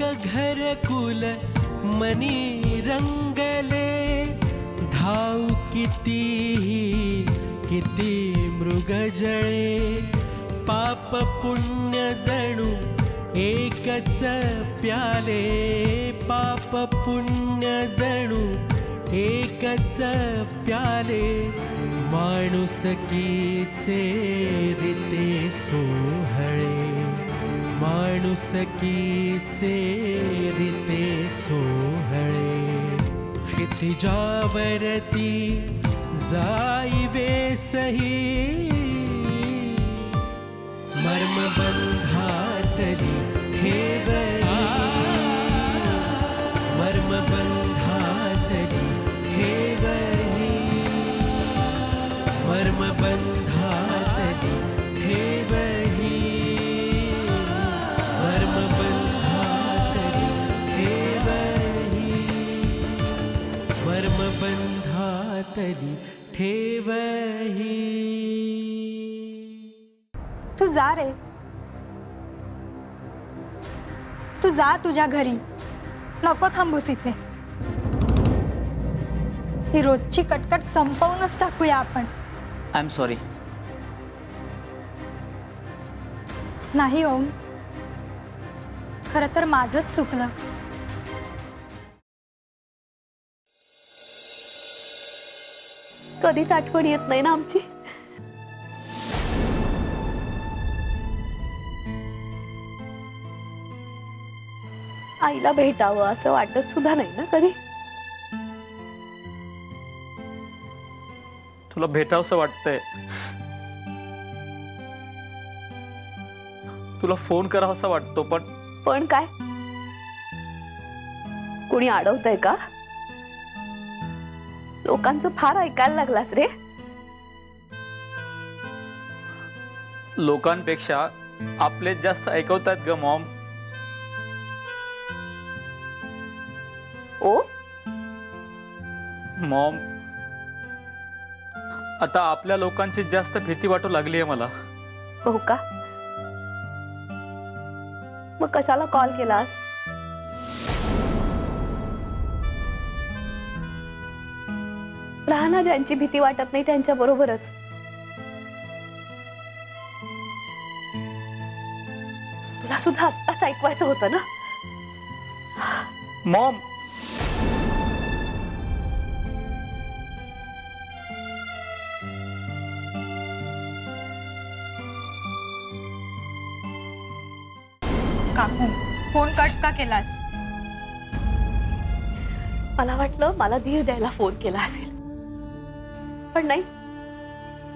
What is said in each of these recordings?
लोक घरकुल मनी रंगले, धाव किती मृग जळे, पाप पुण्य जणू एकच प्याले, पाप पुण्य जणू एकच प्याले, माणुसकीचे रीते सोहळे, माणुसकीचे रीते सोहळे, क्षितिजावरती जाईवे सही, मर्मबंधातली ठेवली, मर्मबंधातली ठेवली, मर्मबंधातली ठेवली, मर्मबंधातली ठेवली, मर्मबंधातली ठेवली. तू जा रे, तू जा तुझ्या घरी, नको थांबूस इथे. ही रोजची कटकट संपवूनच टाकूया आपण. I am sorry. नाही ओम, खरं तर माझंच चुकलं. कधीच आठवण येत नाही ना आमची. आईला भेटावं असं वाटत सुद्धा नाही ना कधी. तुला भेटावंसं वाटतंय, तुला फोन करावासा वाटतो, पण काय कोणी अडवतंय का? लोकांचं फार ऐकायला लागलास रे. लोकांपेक्षा आपले जास्त ऐकवतात ग मॉम. ओ मॉम, आता आपल्या लोकांची जास्त भीती वाटू लागली आहे मला. हो का? मग कशाला कॉल केलास? राहना, ज्यांची भीती वाटत नाही त्यांच्या बरोबरच. तुला सुद्धा आत्ताच ऐकवायचं होतं ना मॉम. काकू, फोन कट का केलास? मला वाटलं मला धीर द्यायला फोन केला असेल, पण नाही.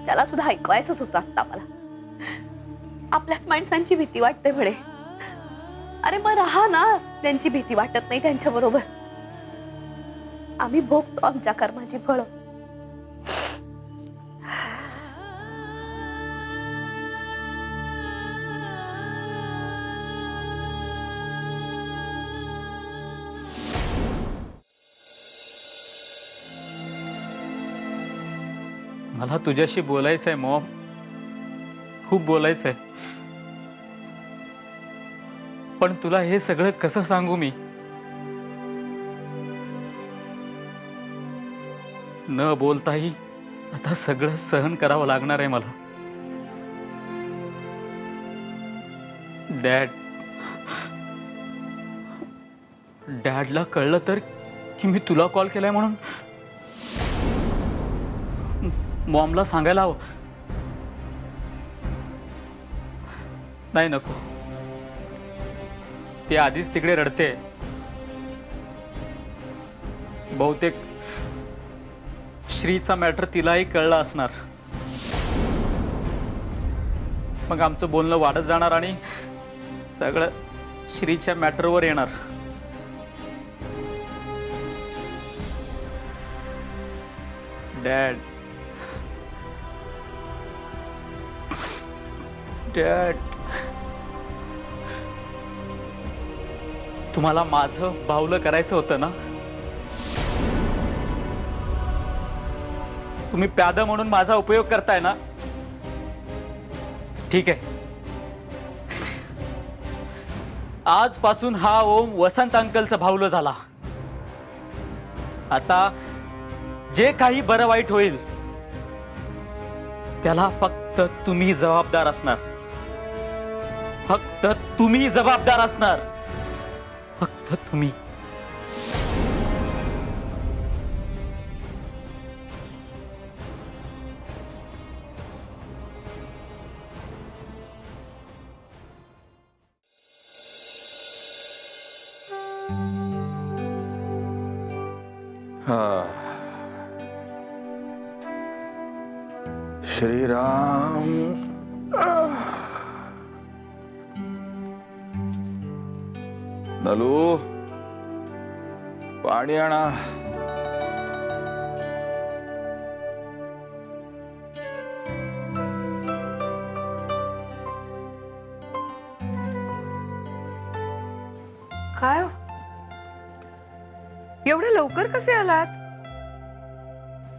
त्याला सुद्धा ऐकवायचंच होतं आत्ता मला. आपल्याच माणसांची भीती वाटते म्हणे. अरे मग राहा ना, त्यांची भीती वाटत नाही त्यांच्या बरोबर. आम्ही भोगतो आमच्या कर्माची फळं. मला तुझ्याशी बोलायचंय मॉम, खूप बोलायचंय. पण तुला हे सगळं कसं सांगू मी? न बोलताही आता सगळं सहन करावं लागणार आहे मला. डॅडला कळलं तर की मी तुला कॉल केलाय म्हणून मॉमला सांगायला हवं. नाही, नको. ती आधीच तिकडे रडते. बहुतेक श्रीचा मॅटर तिलाही कळलं असणार. मग आमचं बोलणं वाढत जाणार आणि सगळं श्रीच्या मॅटरवर येणार. डॅड, डॅड, तुम्हाला माझं बाहुलं करायचं होतं ना? तुम्ही प्यादा म्हणून माझा उपयोग करताय ना? ठीक आहे, आजपासून हा ओम वसंत अंकलचा भावलं झाला. आता जे काही बरं वाईट होईल त्याला फक्त तुम्ही जबाबदार असणार. फक्त तुम्ही जबाबदार असणार. फक्त तुम्ही. श्रीराम. नलू, पाणी आणा. काय हो? एवढ्या लवकर कसे आलात?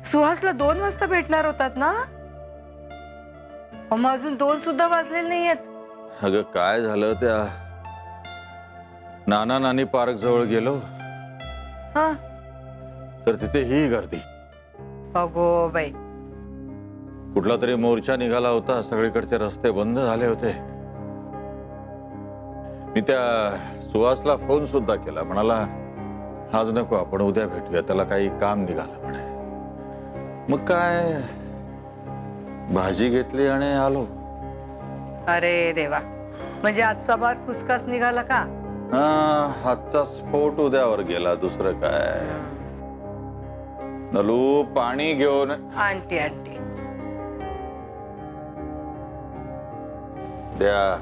सुहासला 2 वाजता भेटणार होतात ना? मग अजून 2 सुद्धा वाजलेले नाहीयेत. अगं काय झालं, त्या नाना नानी पार्क जवळ गेलो हा. तर तिथे ही गर्दी. अगो बाई. कुठला तरी मोर्चा निघाला होता. सगळीकडचे रस्ते बंद झाले होते. मी त्या सुहासला फोन सुद्धा केला. म्हणाला आज नको, आपण उद्या भेटूया. त्याला काही काम निघालं म्हणे. मग काय भाजी घेतली आणि आलो. अरे देवा, म्हणजे आजचा बार फुसकाच निघाला का? हा, हातचा स्फोट उद्यावर गेला. दुसरं काय. नलू, पाणी घेऊन. आंटी आंटी द्या.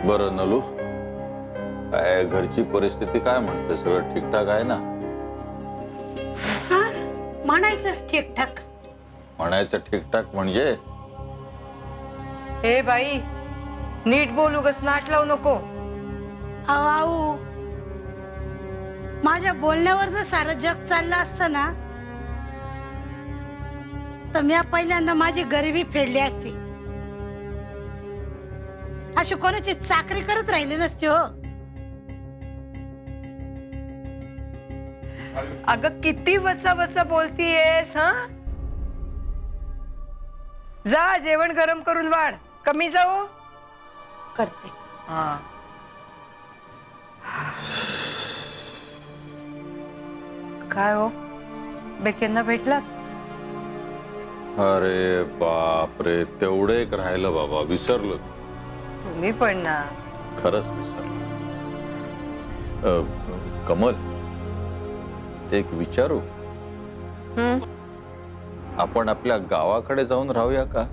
बरं नलू, काय घरची परिस्थिती काय म्हणते? सगळं ठीकठाक आहे ना? म्हणायचं ठीकठाक. म्हणायचं ठीकठाक म्हणजे? ए बाई, नीट बोलू गस, नाट लावू नको. आऊ, माझ्या बोलण्यावर जर सारं जग चाललं असतं ना तर मी पहिल्यांदा माझी गरिबी फेडली असती. अशी कोणाची चाकरी करत राहिली नसती हो. अगं किती वचा वचा बोलतीयेस हा? जा जेवण गरम करून वाढ. कमी जाऊ करते. हा. काय हो, बेकेंना भेटलात? अरे बाप रे, तेवढं एक राहिलं बाबा. विसरलो. तुम्ही पण ना. खरंच विसरलो. कमल, एक विचारू? आपण आपल्या गावाकडे जाऊन राहूया का?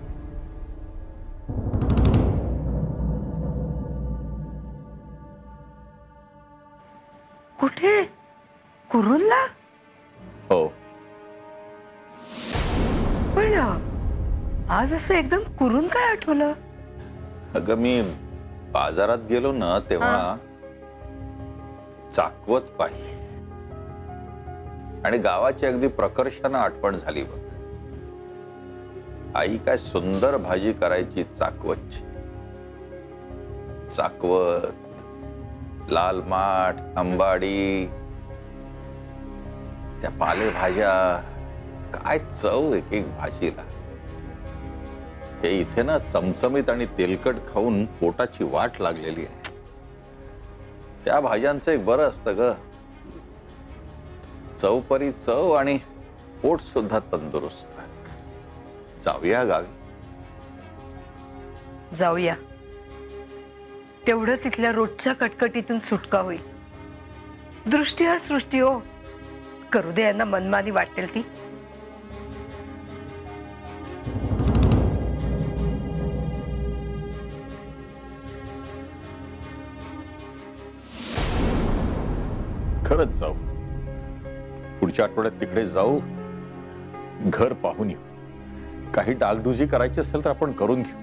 कुठे? कुरुंदला? हो. पण आज असं एकदम कुरुंद काय आठवलं? अगं मी बाजारात गेलो ना तेव्हा चाकवत पाहिली आणि गावाची अगदी प्रकर्षानं आठवण झाली बघ. आई काय सुंदर भाजी करायची चाकवतची. चाकवत, लाल माठ, आंबाडी, त्या पालेभाज्या, काय चव एक एक भाजीला. हे इथे ना चमचमीत आणि तेलकट खाऊन पोटाची वाट लागलेली आहे. त्या भाज्यांचं एक बरं असतं ग, चवपरी चव आणि पोट सुद्धा तंदुरुस्त. जाऊया गावी. जाऊया. तेवढंच इथल्या रोजच्या कटकटीतून सुटका होईल. दृष्टीवर सृष्टी हो. करू दे यांना मनमानी वाटेल ती. खरंच जाऊ. पुढच्या आठवड्यात तिकडे जाऊ, घर पाहून येऊ. काही डागडुजी करायची असेल तर आपण करून घेऊ.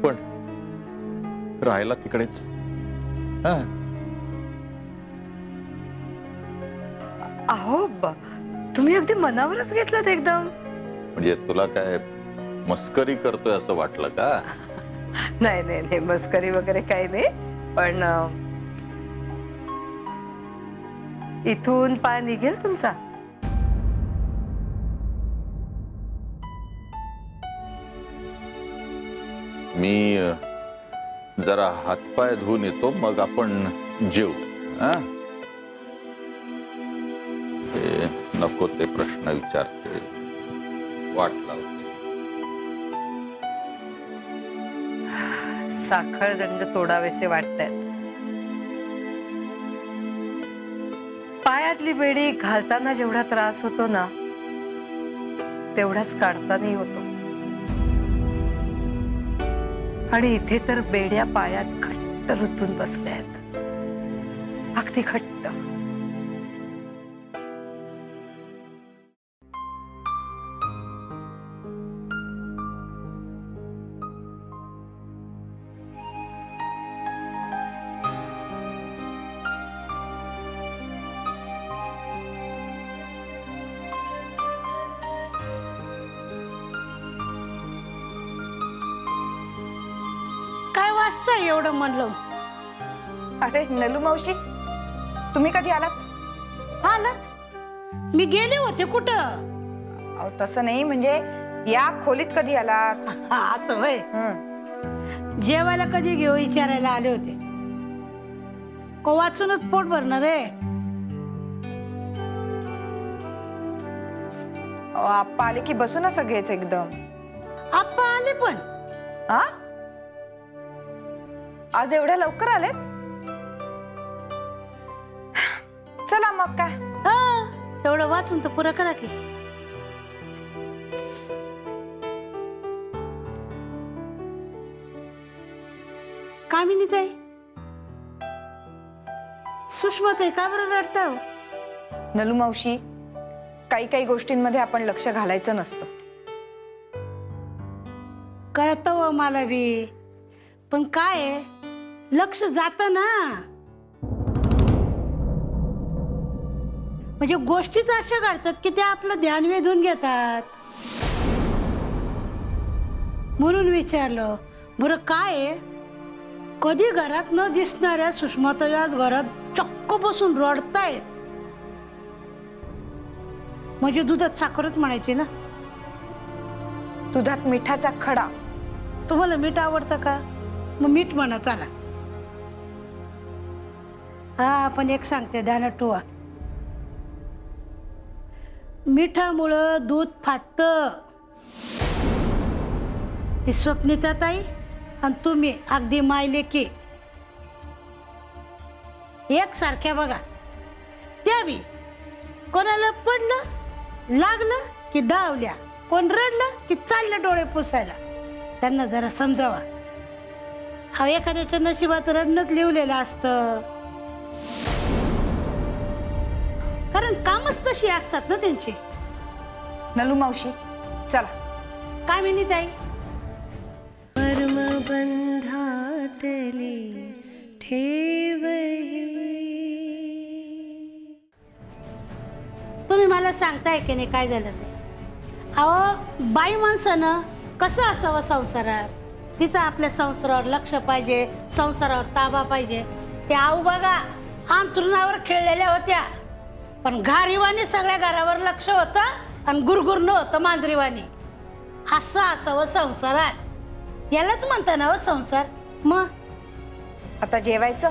पण राहायला तिकडेच. हा अहो तुम्ही अगदी मनावरच घेतलं एकदम. म्हणजे तुला काय मस्करी करतोय असं वाटलं का? नाही नाही नाही, मस्करी वगैरे काही नाही. पण इथून पाय निघेल तुमचा. मी जरा हातपाय धुवून येतो, मग आपण जेवू. हा हे नको ते प्रश्न विचारते, वाट लावते. साखळ दंड तोडावेसे वाटतायत. पायातली बेडी घालताना जेवढा त्रास होतो ना, तेवढाच काढतानाही होतो. आणि इथे तर बेड्या पायात घट्ट रुतून बसल्यात, अगदी घट्ट. काय वाचताय एवढं म्हणलं? अरे नलू मावशी, तुम्ही कधी आलात? हालत मी गेले होते कुठं? अहो तसं नाही, म्हणजे या खोलीत कधी आलात? हा, असं होय. जेवायला कधी घेऊ विचारायला आले होते. को वाचूनच पोट भरणार रे. आप्पा आले की बसू ना सगळेच एकदम. आप्पा आले पण. हा, आज एवढ्या लवकर आलेत? चला मग काय. हा, तेवढं वाचून तर पुरं करा की. कामिनीताई, सुषमाताई का बरं रडता हो? नलू मावशी, काही काही गोष्टींमध्ये आपण लक्ष घालायचं नसतं. कळतं हो मला बी, पण काय आहे, लक्ष जात ना. म्हणजे गोष्टीच अशा घडतात की त्या आपलं ध्यान वेधून घेतात. म्हणून विचारलं. बरं काय आहे, कधी घरात न दिसणाऱ्या सुषमाताई आज घरात चक्क बसून रडतायत. म्हणजे दुधात साखरच म्हणायची ना. दुधात मिठाचा खडा. तुम्हाला मीठ आवडतं का? मग मीठ म्हणा चला. हा, पण एक सांगते, ध्यानात ठेवा. मिठामुळं दूध फाटतं. ती स्वप्निता ताई आणि तुम्ही अगदी मायले की एक सारख्या बघा. त्या बी कोणाला पडलं लागलं की धावल्या, कोण रडलं की चाललं डोळे पुसायला. त्यांना जरा समजावा. हा, एखाद्याच्या नशिबात रडणंच लिवलेलं असतं, कारण कामच तशी असतात ना त्यांची. नलू मावशी चला. काय मिनित आहे? कर्मबंधातली ठेवही. तुम्ही मला सांगताय की नाही काय झालं ते? अहो, बाई माणसानं कसं असावं संसारात? तिचं आपल्या संसारावर लक्ष पाहिजे, संसारावर ताबा पाहिजे. त्या आऊ बघा अंथरुणावर खेळलेल्या होत्या, पण घारीवाणी सगळ्या घरावर लक्ष होतं आणि गुरगुर नव्हतं मांजरीवाणी. असं असावं संसारात. यालाच म्हणता ना हो संसार. मग आता जेवायचं.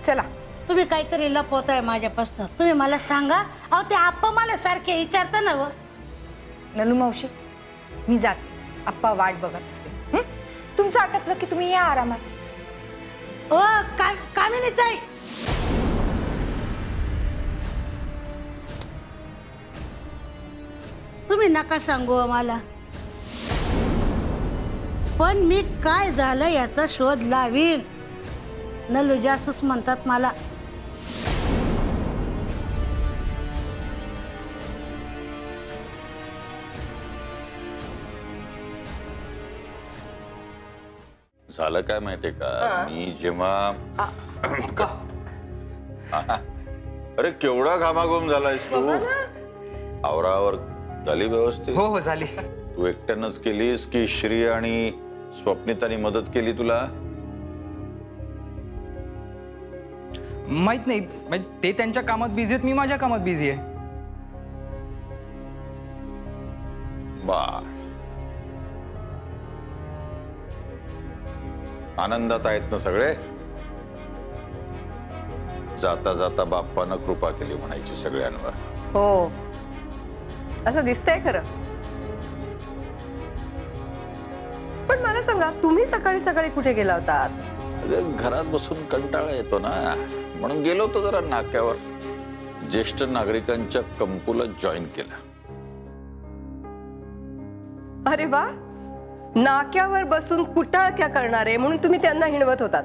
चला. तुम्ही काहीतरी लपवताय माझ्यापासून. तुम्ही मला सांगा. अहो, ते आप्पा मला सारखे विचारता ना. व नलू मावशी, मी जाते. आप्पा वाट बघत असते. तुमचं आटपलं की तुम्ही या आरामात. ओ कामिनी ताई, तुम्ही नका सांगू मला. पण मी काय झालं याचा शोध लावीन. नलू जासूस म्हणतात मला. झालं काय माहितीये का, मी जेव्हा अरे केवढा घामाघूम झालायस तू. आवरावर झाली व्यवस्थित? हो हो झाली. तू एकट्यानंच केलीस की श्री आणि स्वप्नितानी मदत केली तुला? माहित नाही, म्हणजे ते त्यांच्या कामात बिझी आहेत, मी माझ्या कामात बिझी आहे. बर, आनंदात आहेत ना सगळे? जाता जाता बाप्पानं कृपा केली म्हणायची सगळ्यांवर. हो, असं दिसतंय खरं. पण मला सांगा, तुम्ही सकाळी सकाळी कुठे गेला होतात? अगं, घरात बसून कंटाळा येतो ना, म्हणून गेलो होतो जरा नाक्यावर. ज्येष्ठ नागरिकांच्या कंपूला जॉईन केलं. अरे वा, नाक्यावर बसून कुटाळक्या करणारे म्हणून तुम्ही त्यांना हिणवत होतात.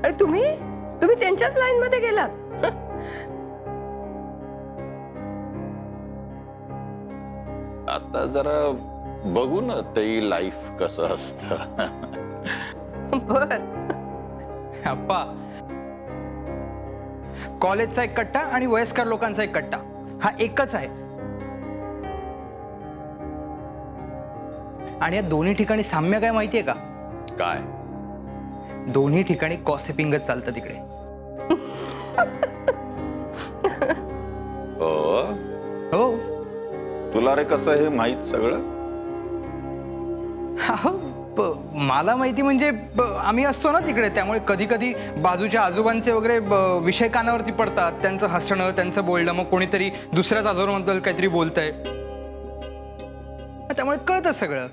अरे तुम्ही त्यांच्याच लाईन मध्ये गेलात. आता जरा बघू ना ते लाईफ कसं असतं. बर, अप्पा, कॉलेजचा एक कट्टा आणि वयस्कर लोकांचा एक कट्टा हा एकच आहे. आणि या दोन्ही ठिकाणी साम्य काय माहितीये का? काय? दोन्ही ठिकाणी कॉसिपिंगच चालतं तिकडे. हो. तुला रे कसं हे माहित सगळं? मला माहिती म्हणजे आम्ही असतो ना तिकडे, त्यामुळे कधी कधी बाजूच्या आजोबांचे वगैरे विषय कानावरती पडतात. त्यांचं हसणं, त्यांचं बोलणं, मग कोणीतरी दुसऱ्याच आजोबांबद्दल काहीतरी बोलतंय, त्यामुळे कळतं सगळं.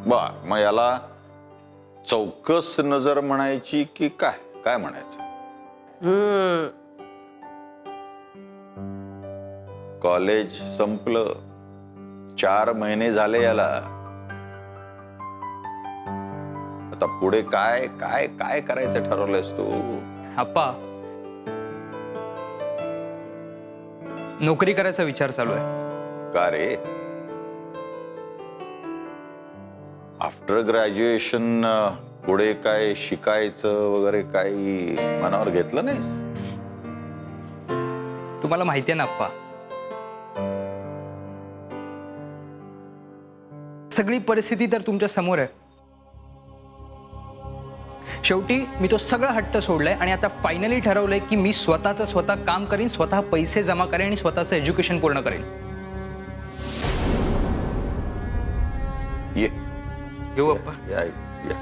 बर, मग याला चौकस नजर म्हणायची की काय? काय म्हणायचं? कॉलेज संपलं, 4 महिने झाले याला. आता पुढे काय काय काय करायचं ठरवलंयस तू? अप्पा, नोकरी करायचा विचार चालू आहे. का रे? आफ्टर ग्रॅज्युएशन पुढे काय शिकायचं वगैरे काही मनावर घेतलं नाहीस? तुम्हाला माहिती आहे ना अप्पा, सगळी परिस्थिती तर तुमच्या समोर आहे. शेवटी मी तो सगळा हट्ट सोडलाय आणि आता फायनली ठरवलंय की मी स्वतः काम करीन, स्वतः पैसे जमा करेन आणि स्वतःचं एज्युकेशन पूर्ण करेन. ये येऊ अप्पा. या, या.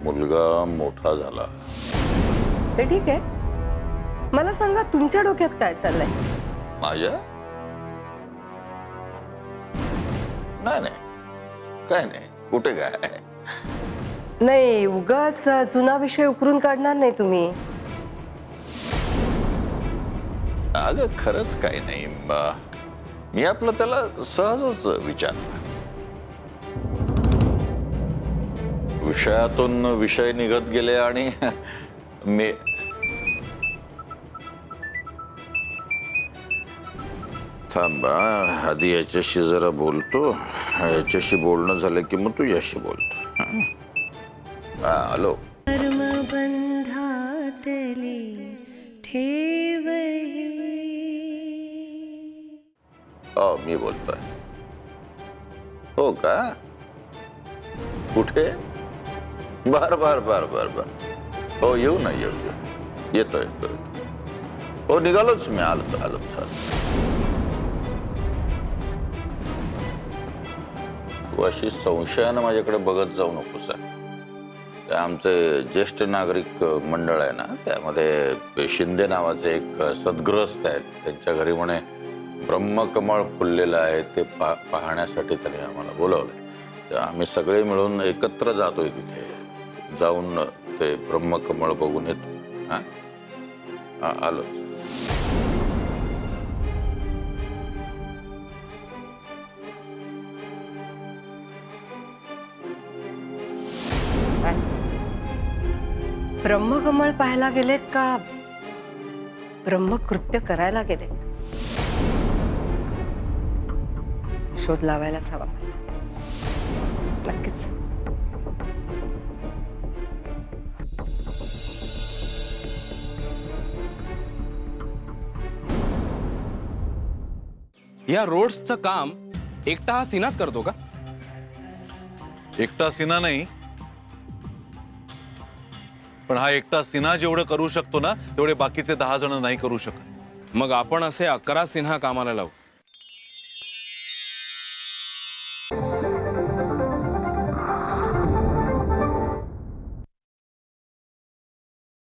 मुलगा मोठा झाला. ते ठीक आहे. मला सांगा, तुमच्या डोक्यात काय चाललंय? माझ्या? नाही, काय नाही. कुठे काय? नाही, उगाच जुना विषय उकरून काढणार नाही तुम्ही. अगं खरंच काय नाही. मी आपलं त्याला सहजच विचारलं. विषयातून विषय निघत गेले आणि मी थांबा, आधी याच्याशी जरा बोलतो. याच्याशी बोलणं झालं की मग तुझ्याशी बोलतो. हा, हॅलो. कर्मबंधातली ठेवही. हो, मी बोलतोय. हो का? कुठे? बर बर बर बर बर. हो, येऊ ना, येतोय. हो, निघालोच मी. आलोच. तू अशी संशयानं माझ्याकडे बघत जाऊ नकोस. ते आमचे ज्येष्ठ नागरिक मंडळ आहे ना, त्यामध्ये शिंदे नावाचे एक सद्गृहस्थ आहेत. त्यांच्या घरी म्हणे ब्रह्मकमळ फुललेलं आहे. ते पाहण्यासाठी त्यांनी आम्हाला बोलवलंय. तर आम्ही सगळे मिळून एकत्र जातोय तिथे. जाऊन ते ब्रह्मकमळ बघून येतो. हा, आलो. ब्रह्मकमळ पाहायला गेलेत का ब्रह्मकृत्य करायला गेलेत? शोध लावायलाच हवा मला. नक्कीच. या रोड्सचं काम एकटा हा सिन्हाच करतो का? एकटा सिन्हा नाही, पण हा एकटा सिन्हा जेवढं करू शकतो ना तेवढे बाकीचे 10 जण नाही करू शकत. मग आपण असे 11 सिन्हा कामाला लावू.